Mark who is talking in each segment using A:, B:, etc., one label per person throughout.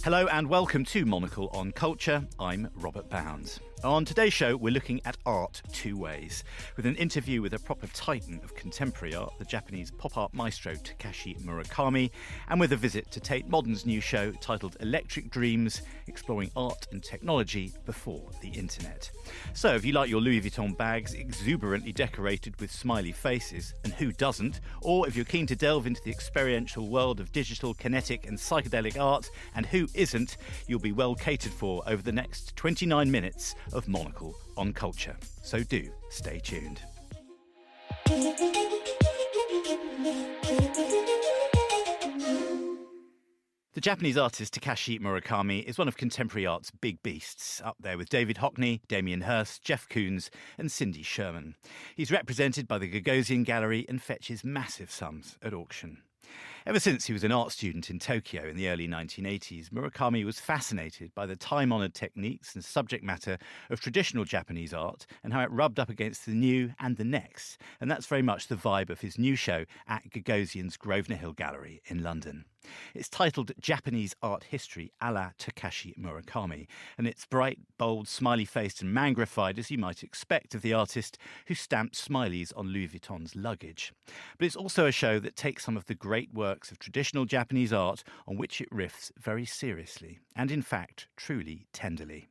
A: Hello and welcome to Monocle on Culture. I'm Robert Bounds. On today's show, we're looking at art two ways, with an interview with a proper titan of contemporary art, the Japanese pop art maestro Takashi Murakami, and with a visit to Tate Modern's new show titled Electric Dreams, exploring art and technology before the internet. So if you like your Louis Vuitton bags exuberantly decorated with smiley faces, and who doesn't, or if you're keen to delve into the experiential world of digital, kinetic and psychedelic art, and who isn't, you'll be well catered for over the next 29 minutes of Monocle on Culture. So do stay tuned. The Japanese artist Takashi Murakami is one of contemporary art's big beasts, up there with David Hockney, Damien Hirst, Jeff Koons and Cindy Sherman. He's represented by the Gagosian Gallery and fetches massive sums at auction. Ever since he was an art student in Tokyo in the early 1980s, Murakami was fascinated by the time-honoured techniques and subject matter of traditional Japanese art and how it rubbed up against the new and the next. And that's very much the vibe of his new show at Gagosian's Grosvenor Hill Gallery in London. It's titled Japanese Art History à la Takashi Murakami, and it's bright, bold, smiley-faced and mangraified as you might expect of the artist who stamped smileys on Louis Vuitton's luggage. But it's also a show that takes some of the great works of traditional Japanese art on which it riffs very seriously, and in fact, truly tenderly.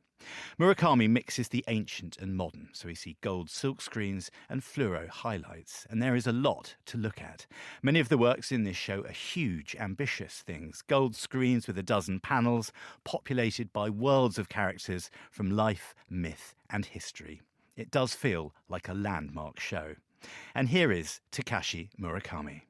A: Murakami mixes the ancient and modern, so we see gold silk screens and fluoro highlights, and there is a lot to look at. Many of the works in this show are huge, ambitious things, gold screens with a dozen panels, populated by worlds of characters from life, myth and history. It does feel like a landmark show. And here is Takashi Murakami.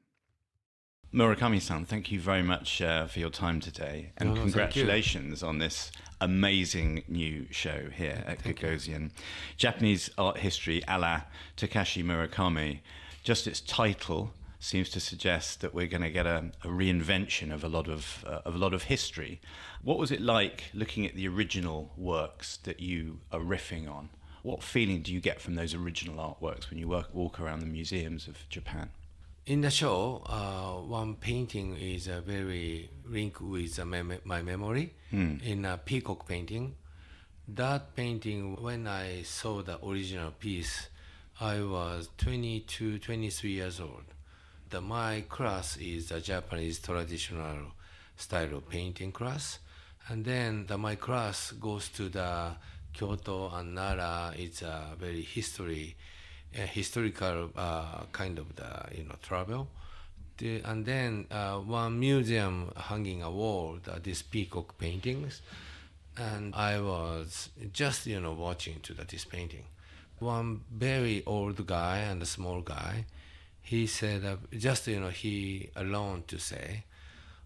A: Murakami-san, thank you very much for your time today, and congratulations on this amazing new show here at Gagosian. Japanese art history à la Takashi Murakami. Just its title seems to suggest that we're going to get a reinvention of a lot of history. What was it like looking at the original works that you are riffing on? What feeling do you get from those original artworks when you walk around the museums of Japan?
B: In the show, one painting is very linked with my memory in a peacock painting. That painting, when I saw the original piece, I was 22, 23 years old. My class is a Japanese traditional style of painting class. And then my class goes to the Kyoto and Nara. It's a very historical kind of travel. And then one museum hanging a wall, these peacock paintings, and I was just watching to this painting. One very old guy and a small guy, he said he alone to say,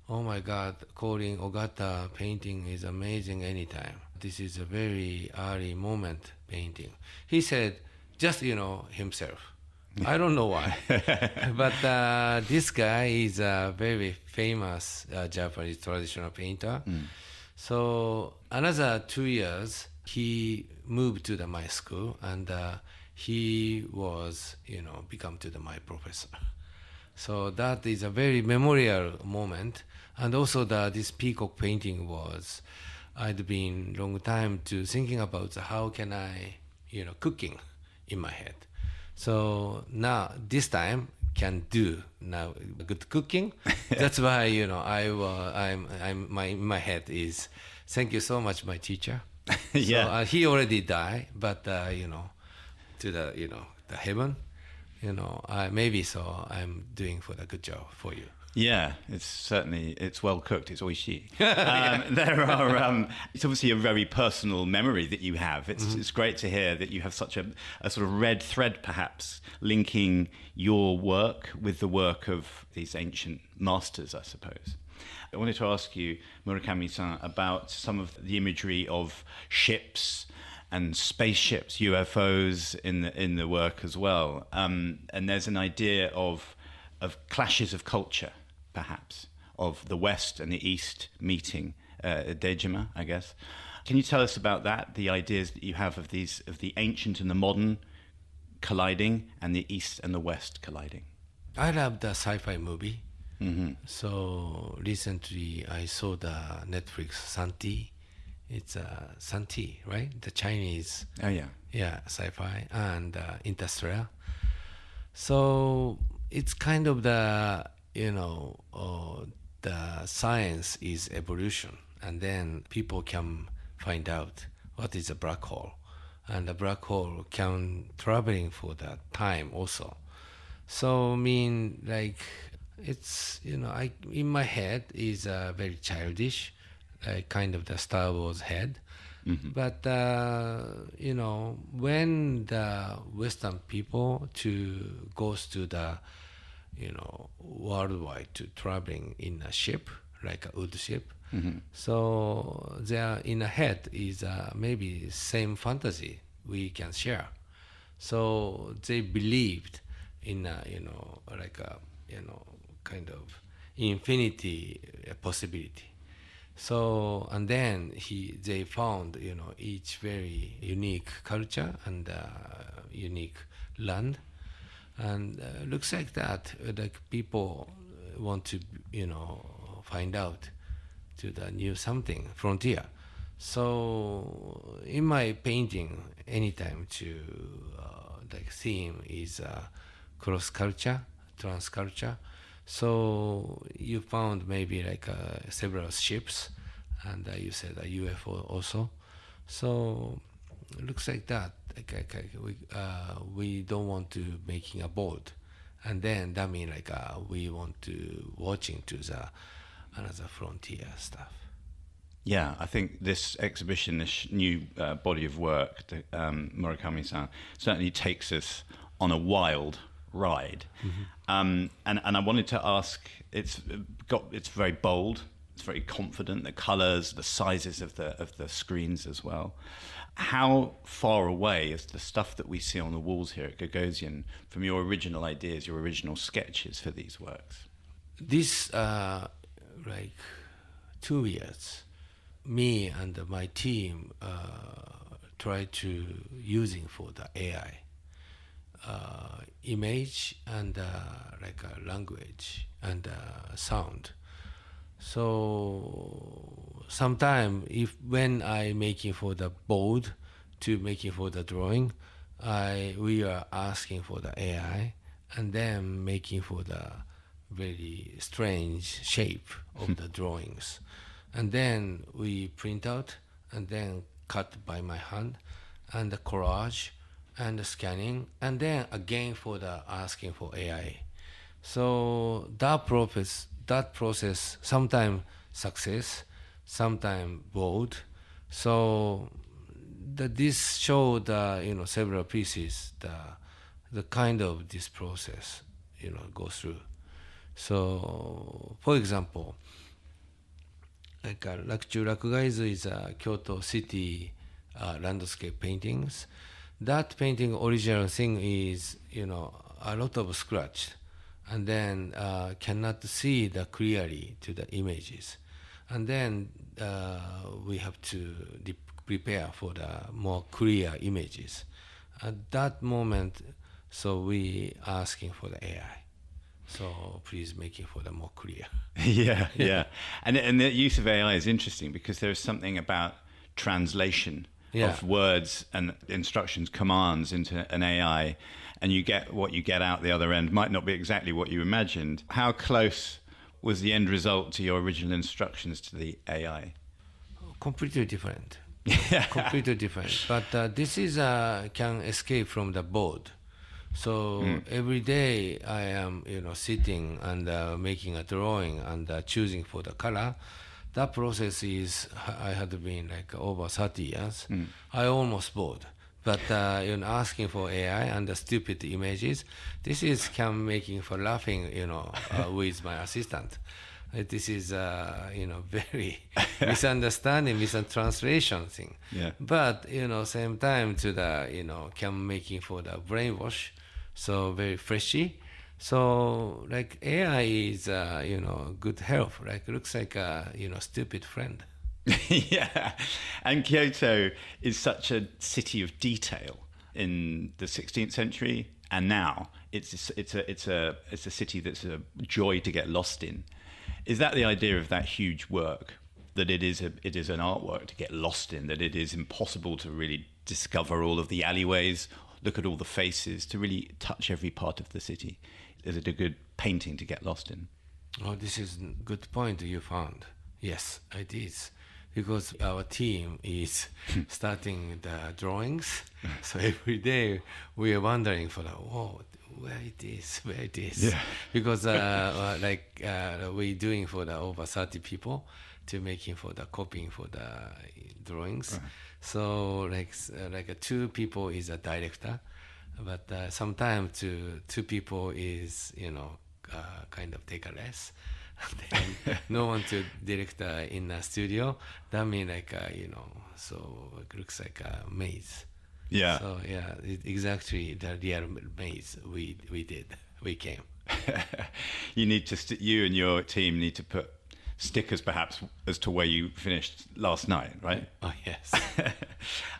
B: "Oh my God, calling Ogata painting is amazing anytime. This is a very early moment painting." He said, just himself. I don't know why. But this guy is a very famous Japanese traditional painter. So another 2 years, he moved to my school, and he was, become to my professor. So that is a very memorial moment. And also this peacock painting was, I'd been long time to thinking about how can I, cooking in my head. So now this time can do now good cooking. That's why my head is thank you so much, my teacher.
A: Yeah.
B: So, he already died, but to the heaven, maybe so I'm doing for the good job for you.
A: Yeah, it's well cooked. It's oishi. There are it's obviously a very personal memory that you have. It's great to hear that you have such a sort of red thread, perhaps, linking your work with the work of these ancient masters, I suppose. I wanted to ask you, Murakami-san, about some of the imagery of ships and spaceships, UFOs in the work as well. And there's an idea of clashes of culture, perhaps, of the West and the East meeting, Dejima, I guess. Can you tell us about that, the ideas that you have of the ancient and the modern colliding and the East and the West colliding?
B: I love the sci-fi movie. So recently I saw the Netflix Santi. It's Santi, right? The Chinese.
A: Oh yeah.
B: Yeah, sci-fi and Interstellar. So it's kind of the the science is evolution, and then people can find out what is a black hole, and the black hole can traveling for that time also. So I mean, like, it's I in my head is very childish, kind of the Star Wars head. But when the Western people goes to the worldwide to traveling in a ship like a wood ship, so their in a head is maybe same fantasy we can share. So they believed in like a kind of infinity possibility. So and then they found each very unique culture and unique land, and looks like that like people want to find out to the new something frontier. So in my painting, anytime to like theme is cross culture, trans culture. So you found maybe like several ships, and you said a UFO also. So it looks like that. We don't want to making a board, and then that means like we want to watching to the another frontier stuff.
A: Yeah, I think this exhibition, this new body of work, that Murakami-san, certainly takes us on a wild ride. And I wanted to ask, it's very bold, it's very confident, the colours, the sizes of the screens as well. How far away is the stuff that we see on the walls here at Gagosian from your original ideas, your original sketches for these works?
B: This like 2 years, me and my team try to using for the AI image and like a language and sound. So sometime when I making for the board to making for the drawing, we are asking for the AI and then making for the very strange shape of the drawings, and then we print out and then cut by my hand and the collage and the scanning, and then again for the asking for AI. So that process sometimes success, sometimes bold. So this show the several pieces the kind of this process goes through. So for example, like Rakugaizu is a Kyoto city landscape paintings. That painting original thing is a lot of scratch, and then cannot see the clearly to the images, and then we have to prepare for the more clear images. At that moment, so we asking for the AI. So please make it for the more clear.
A: Yeah. And the use of AI is interesting because there is something about translation of words and instructions, commands into an AI, and you get what you get out the other end might not be exactly what you imagined. How close was the end result to your original instructions to the AI?
B: Completely different. Completely different. But this is can escape from the board. So every day I am sitting and making a drawing and choosing for the color. That process is, I had been like over 30 years. I almost bored. But asking for AI and the stupid images, this is can making for laughing, with my assistant. This is, very misunderstanding, mistranslation thing.
A: Yeah.
B: But, same time to the, can making for the brainwash, so very freshy. So, like, AI is, good help. Like, looks like a, stupid friend.
A: Yeah. And Kyoto is such a city of detail. in the 16th century, and now it's a city that's a joy to get lost in. Is that the idea of that huge work, that it is an artwork to get lost in, that it is impossible to really discover all of the alleyways, look at all the faces, to really touch every part of the city? Is it a good painting to get lost in?
B: Oh, this is a good point you found. Yes, it is. Because our team is starting the drawings. So every day we are wondering for where it is.
A: Yeah.
B: Because we're doing for the over 30 people to making for the copying for the drawings.
A: Right.
B: So like 2 people is a director, but sometimes two people is kind of take a rest. Then no one to direct in a studio. That means so it looks like a maze.
A: Yeah.
B: So yeah, exactly the real maze we came.
A: You and your team need to put stickers perhaps as to where you finished last night, right?
B: Oh yes.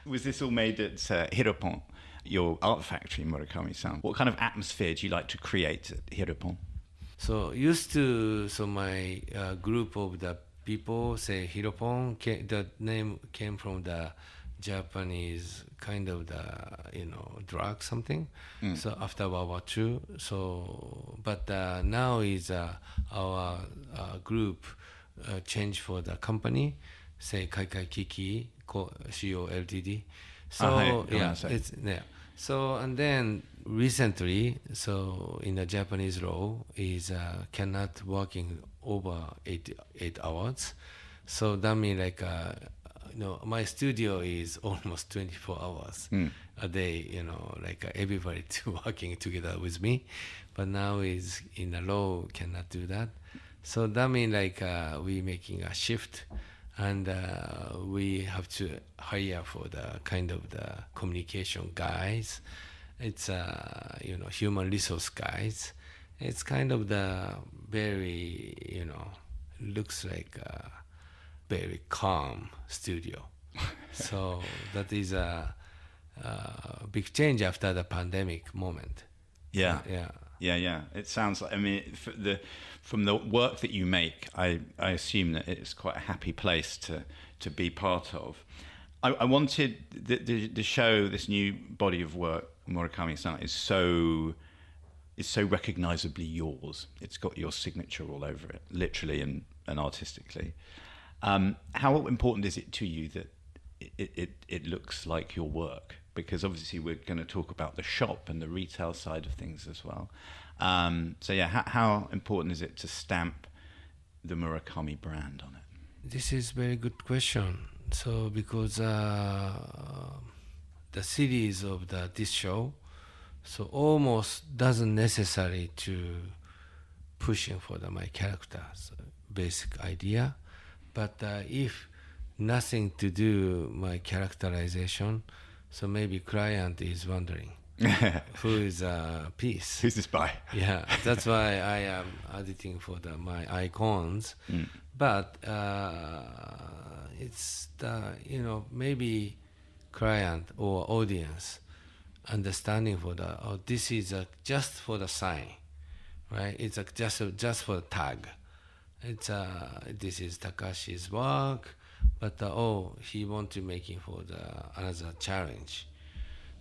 A: Was this all made at Hiropon, your art factory, Murakami-san? What kind of atmosphere do you like to create at Hiropon?
B: So my group of the people say Hiropon. The name came from the Japanese kind of the drug something. So after World War II. So but now is our group change for the company. Say Kaikai Kiki Co Ltd. So it's yeah. So and then recently, so in the Japanese law is cannot working over 8 hours. So that means my studio is almost 24 hours a day. Everybody working together with me, but now is in the law cannot do that. So that means we making a shift. And we have to hire for the kind of the communication guys. It's human resource guys. It's kind of the very looks like a very calm studio. So that is a big change after the pandemic moment.
A: Yeah.
B: Yeah.
A: It sounds like, from the work that you make, I assume that it's quite a happy place to be part of. I wanted the show, this new body of work, Murakami-san, is so recognizably yours. It's got your signature all over it, literally and artistically. How important is it to you that it looks like your work? Because obviously we're going to talk about the shop and the retail side of things as well. How important is it to stamp the Murakami brand on it?
B: This is very good question. So because the series of this show, so almost doesn't necessary to pushing for my character's basic idea, but if nothing to do my characterization, so maybe client is wondering who is a piece.
A: Who's this by?
B: Yeah, that's why I am editing for my icons. But it's maybe client or audience understanding for this is just for the sign, right? It's just for the tag. It's this is Takashi's work, but he want to making for another challenge.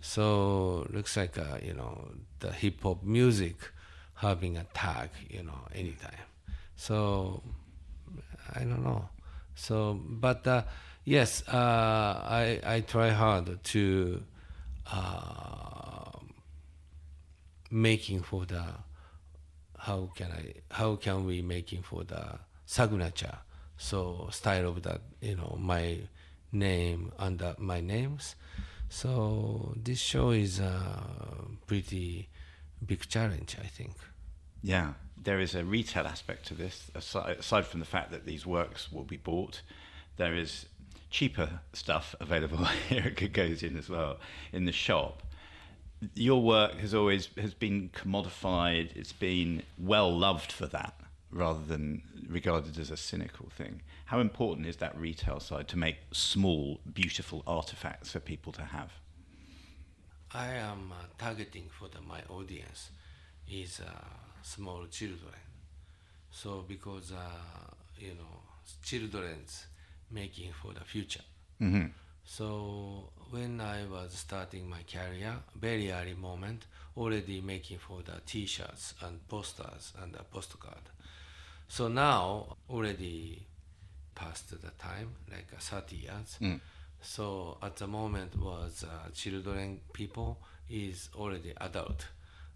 B: So looks like the hip hop music having a tag anytime. So I don't know. So but yes, I try hard to making for how can we making for the signature. So style of that, my name under my names. So this show is a pretty big challenge, I think.
A: Yeah, there is a retail aspect to this. Aside from the fact that these works will be bought, there is cheaper stuff available here at Gagosian as well in the shop. Your work has been commodified. It's been well loved for that, rather than regarded as a cynical thing. How important is that retail side to make small, beautiful artifacts for people to have?
B: I am targeting for my audience is small children. So because children's making for the future.
A: Mm-hmm.
B: So when I was starting my career, very early moment, already making for the T-shirts and posters and a postcard. So now already past the time, like 30 years.
A: Mm.
B: So at the moment was children people is already adult,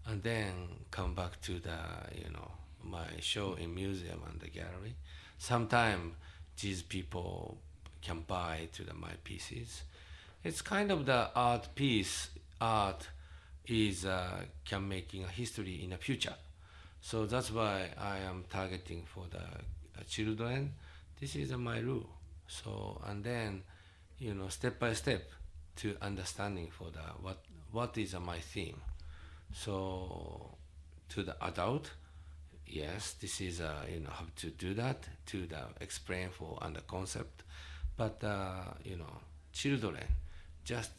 B: and then come back to the my show in museum and the gallery. Sometimes these people can buy to my pieces. It's kind of the art piece. Art is can making a history in the future. So that's why I am targeting for the children. This is my rule. So and then step by step to understanding for the what is my theme. So to the adult, yes, this is how to do that to the explain for and the concept, but children just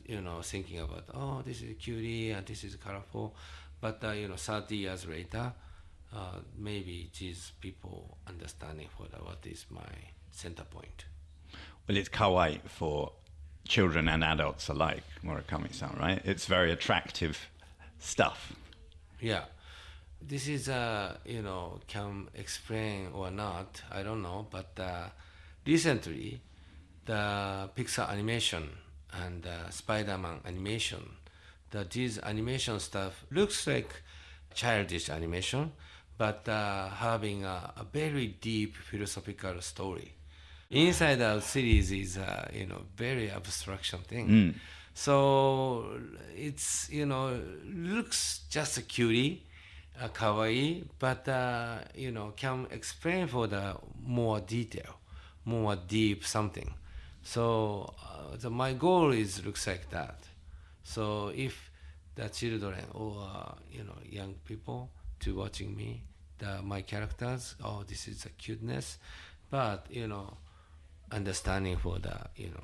B: thinking about, oh, this is cutie and this is colorful, but 30 years later, maybe these people understanding for what is my center point.
A: Well, it's kawaii for children and adults alike, Murakami-san, right? It's very attractive stuff.
B: Yeah. This is, can explain or not, I don't know, but recently, the Pixar animation and Spider-Man animation, this animation stuff looks like childish animation, but having a very deep philosophical story. Inside Out series is, very abstraction thing.
A: Mm.
B: So it's, looks just a cutie, kawaii, but can explain for the more detail, more deep something. So my goal is looks like that. So if the children or young people to watching me, my characters, oh, this is a cuteness, but understanding for the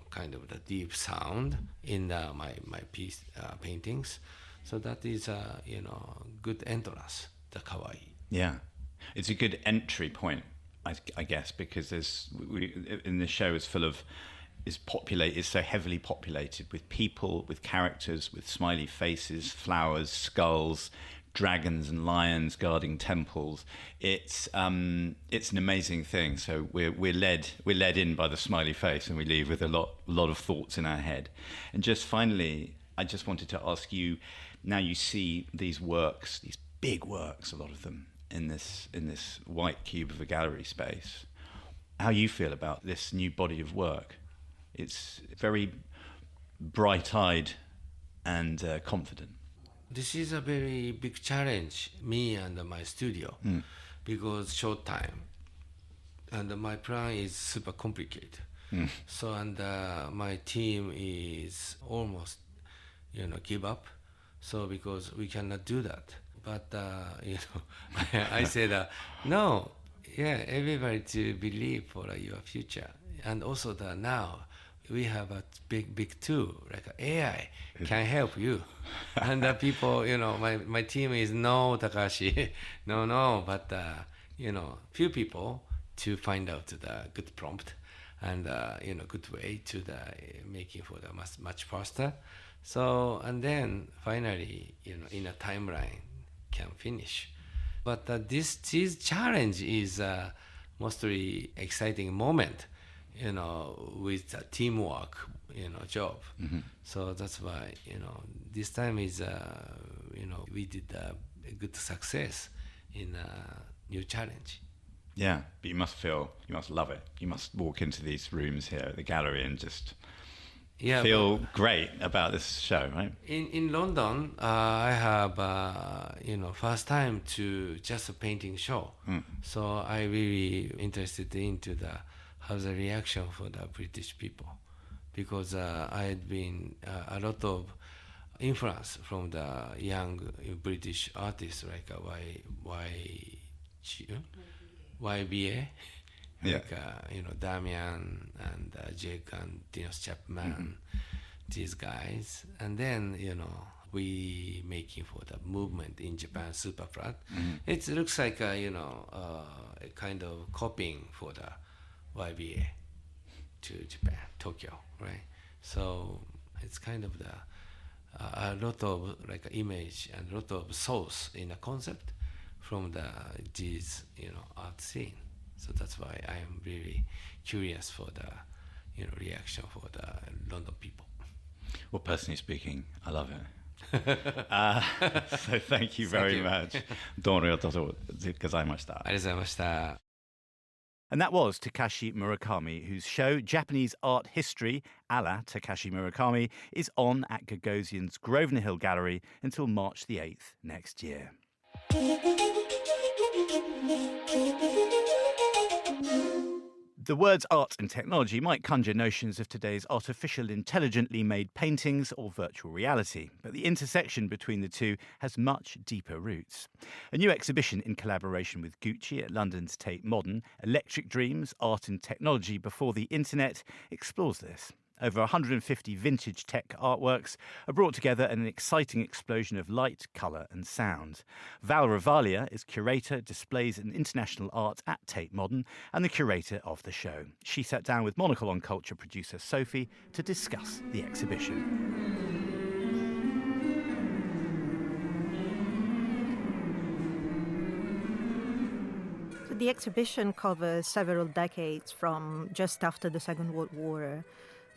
B: kind of the deep sound in my piece paintings. So that is good entrance, the kawaii.
A: Yeah, it's a good entry point, I guess, because in the show is so heavily populated with people, with characters, with smiley faces, flowers, skulls, dragons and lions guarding temples. It's an amazing thing. So we're led in by the smiley face, and we leave with a lot of thoughts in our head. And just finally, I just wanted to ask you. Now you see these works, these big works, a lot of them in this white cube of a gallery space. How you feel about this new body of work? It's very bright-eyed and confident.
B: This is a very big challenge, me and my studio, because short time, and my plan is super complicated. So and my team is almost, give up. So because we cannot do that, but I said no, yeah, everybody to believe for your future, and also now we have a big tool like AI can help you, and the people, my team is no Takashi, no, but few people to find out the good prompt and good way to the making for the much faster. So and then finally in a timeline can finish, but this challenge is mostly exciting moment, with a teamwork, job. Mm-hmm. So that's why, this time is, we did a good success in a new challenge.
A: Yeah, but you must love it. You must walk into these rooms here at the gallery and just feel great about this show, right?
B: In London, I have, first time to just a painting show. So I really interested into how's the reaction for the British people, because I had been a lot of influence from the young British artists like YBA, like Damian and Jake and Dennis Chapman, these guys, and then we making for the movement in Japan, super flat. It looks like a kind of copying for the YBA to Japan, Tokyo, right? So it's kind of a lot of like image and a lot of source in a concept from these art scene. So that's why I am really curious for the reaction for the London people.
A: Well, personally speaking, I love it. So thank you very much. どうもありがとうございました。
B: ありがとうございました。
A: And that was Takashi Murakami, whose show, Japanese Art History a la Takashi Murakami, is on at Gagosian's Grosvenor Hill Gallery until March the 8th next year. The words art and technology might conjure notions of today's artificial intelligently made paintings or virtual reality, but the intersection between the two has much deeper roots. A new exhibition in collaboration with Gucci at London's Tate Modern, Electric Dreams, Art and Technology Before the Internet, explores this. Over 150 vintage tech artworks are brought together in an exciting explosion of light, colour and sound. Val Ravalia is curator, displays and international art at Tate Modern and the curator of the show. She sat down with Monocle on Culture producer Sophie to discuss the exhibition.
C: The exhibition covers several decades from just after the Second World War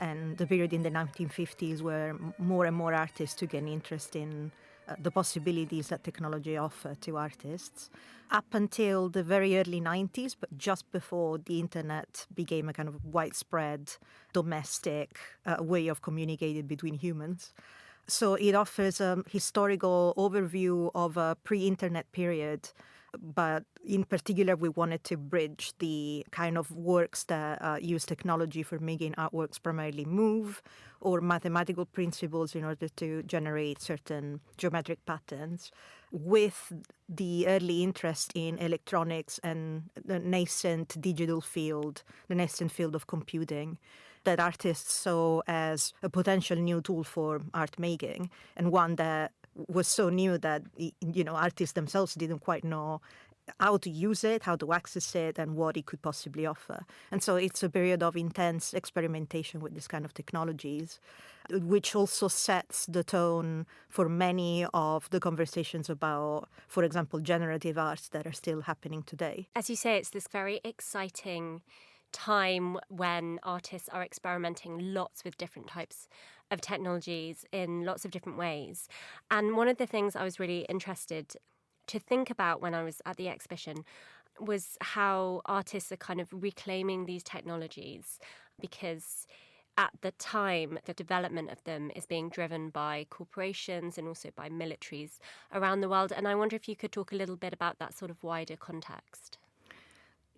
C: and the period in the 1950s where more and more artists took an interest in the possibilities that technology offered to artists, up until the very early 90s, but just before the internet became a kind of widespread domestic way of communicating between humans. So it offers a historical overview of a pre-internet period, but in particular, we wanted to bridge the kind of works that use technology for making artworks primarily move, or mathematical principles in order to generate certain geometric patterns, with the early interest in electronics and the nascent digital field, the nascent field of computing, that artists saw as a potential new tool for art making, and one that was so new that artists themselves didn't quite know how to use it, how to access it, and what it could possibly offer. And so it's a period of intense experimentation with this kind of technologies, which also sets the tone for many of the conversations about, for example, generative arts that are still happening today.
D: As you say, it's this very exciting time when artists are experimenting lots with different types of technologies in lots of different ways. And one of the things I was really interested to think about when I was at the exhibition was how artists are kind of reclaiming these technologies, because at the time, the development of them is being driven by corporations and also by militaries around the world. And I wonder if you could talk a little bit about that sort of wider context.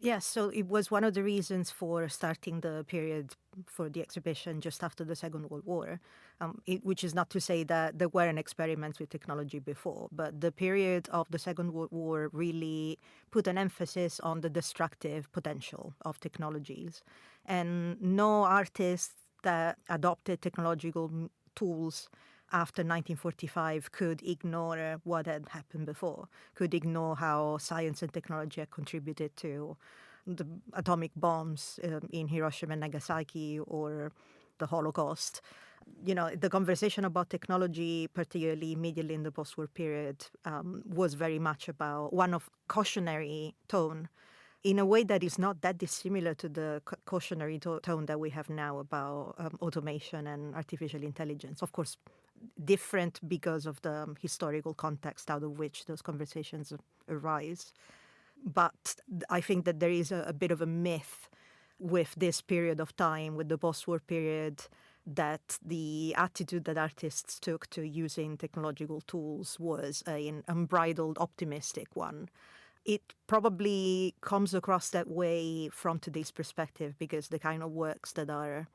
C: Yes, so it was one of the reasons for starting the period for the exhibition just after the Second World War, which is not to say that there weren't experiments with technology before, but the period of the Second World War really put an emphasis on the destructive potential of technologies. And no artist that adopted technological tools after 1945 could ignore what had happened before, could ignore how science and technology had contributed to the atomic bombs in Hiroshima and Nagasaki or the Holocaust. The conversation about technology, particularly immediately in the post-war period, was very much about one of cautionary tone, in a way that is not that dissimilar to the cautionary tone that we have now about automation and artificial intelligence. Of course, different because of the historical context out of which those conversations arise. But I think that there is a bit of a myth with this period of time, with the post-war period, that the attitude that artists took to using technological tools was an unbridled, optimistic one. It probably comes across that way from today's perspective, because the kind of works that are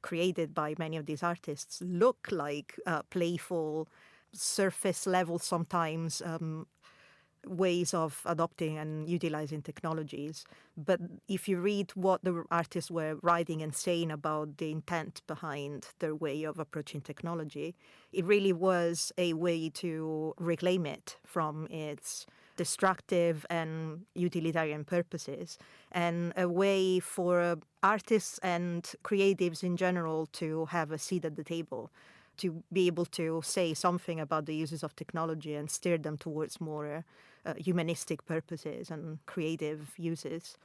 C: created by many of these artists look like playful, surface level sometimes ways of adopting and utilizing technologies. But if you read what the artists were writing and saying about the intent behind their way of approaching technology, it really was a way to reclaim it from its destructive and utilitarian purposes, and a way for artists and creatives in general to have a seat at the table, to be able to say something about the uses of technology and steer them towards more humanistic purposes and creative uses.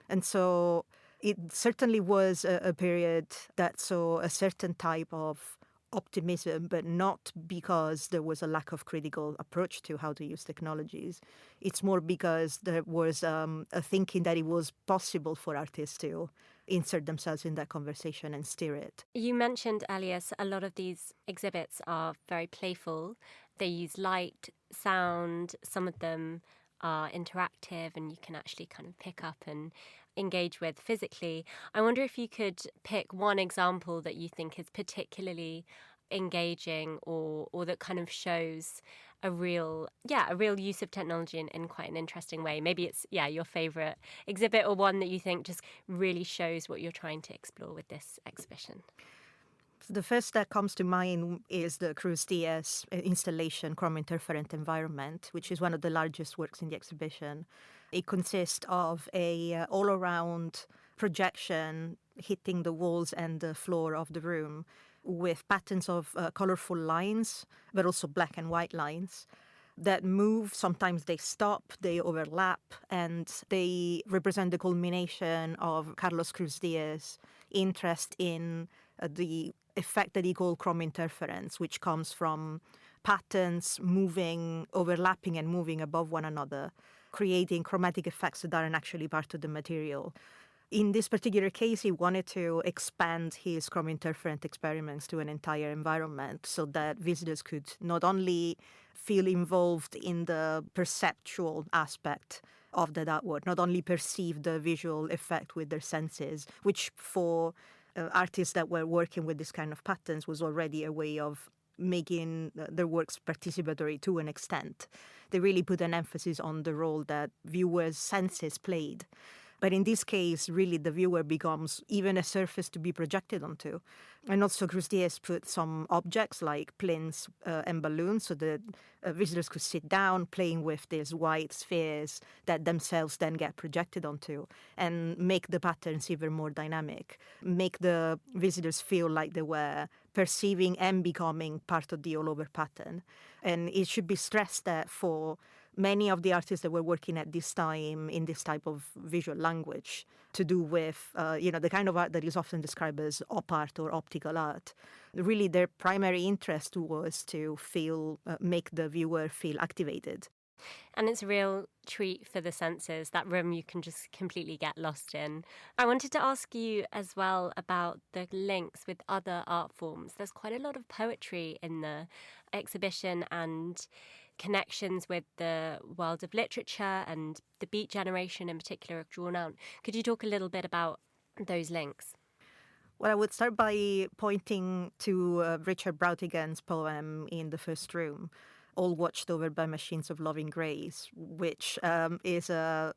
C: And so it certainly was a period that saw a certain type of optimism, but not because there was a lack of critical approach to how to use technologies. It's more because there was a thinking that it was possible for artists to insert themselves in that conversation and steer it.
D: You mentioned earlier a lot of these exhibits are very playful. They use light, sound, some of them are interactive and you can actually kind of pick up and engage with physically. I wonder if you could pick one example that you think is particularly engaging or that kind of shows a real use of technology in quite an interesting way. Maybe it's your favorite exhibit or one that you think just really shows what you're trying to explore with this exhibition.
C: The first that comes to mind is the Cruz Diaz installation, Chrome Interferent Environment, which is one of the largest works in the exhibition. It consists of a all-around projection hitting the walls and the floor of the room with patterns of colorful lines, but also black and white lines that move. Sometimes they stop, they overlap, and they represent the culmination of Carlos Cruz Diaz's interest in the effect that he called chrome interference, which comes from patterns moving, overlapping and moving above one another, creating chromatic effects that aren't actually part of the material. In this particular case, he wanted to expand his chrome interferent experiments to an entire environment so that visitors could not only feel involved in the perceptual aspect of the artwork, not only perceive the visual effect with their senses, which for artists that were working with this kind of patterns was already a way of making their works participatory to an extent. They really put an emphasis on the role that viewers' senses played. But in this case, really, the viewer becomes even a surface to be projected onto. And also, Cruz Diaz put some objects like planes and balloons so that visitors could sit down playing with these white spheres that themselves then get projected onto and make the patterns even more dynamic, make the visitors feel like they were perceiving and becoming part of the all-over pattern. And it should be stressed that for many of the artists that were working at this time in this type of visual language to do with, the kind of art that is often described as op art or optical art, really their primary interest was to make the viewer feel activated.
D: And it's a real treat for the senses. That room you can just completely get lost in. I wanted to ask you as well about the links with other art forms. There's quite a lot of poetry in the exhibition and connections with the world of literature and the Beat Generation in particular are drawn out. Could you talk a little bit about those links?
C: Well, I would start by pointing to Richard Brautigan's poem In the First Room, All Watched Over by Machines of Loving Grace, which is an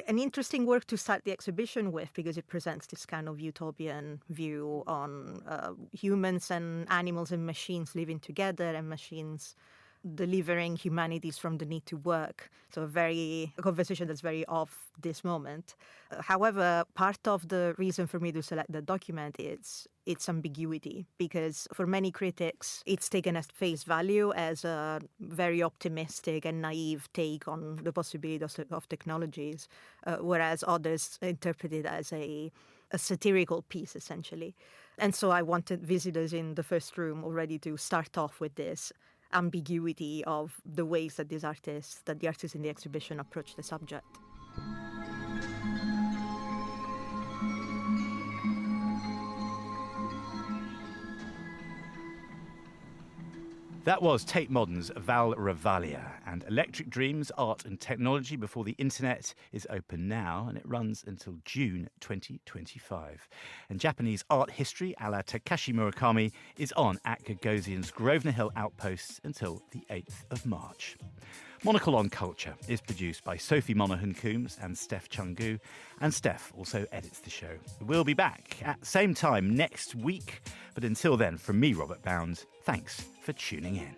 C: interesting work to start the exhibition with because it presents this kind of utopian view on humans and animals and machines living together and machines delivering humanities from the need to work. So a conversation that's very of this moment. However, part of the reason for me to select the document is its ambiguity, because for many critics, it's taken as face value as a very optimistic and naive take on the possibilities of technologies, whereas others interpret it as a satirical piece, essentially. And so I wanted visitors in the first room already to start off with this ambiguity of the ways that the artists in the exhibition approach the subject.
A: That was Tate Modern's Val Revalia, and Electric Dreams, Art and Technology Before the Internet is open now, and it runs until June 2025. And Japanese art history a la Takashi Murakami is on at Gagosian's Grosvenor Hill outpost until the 8th of March. Monocle on Culture is produced by Sophie Monaghan-Coombs and Steph Chungu, and Steph also edits the show. We'll be back at the same time next week, but until then, from me, Robert Bound, thanks for tuning in.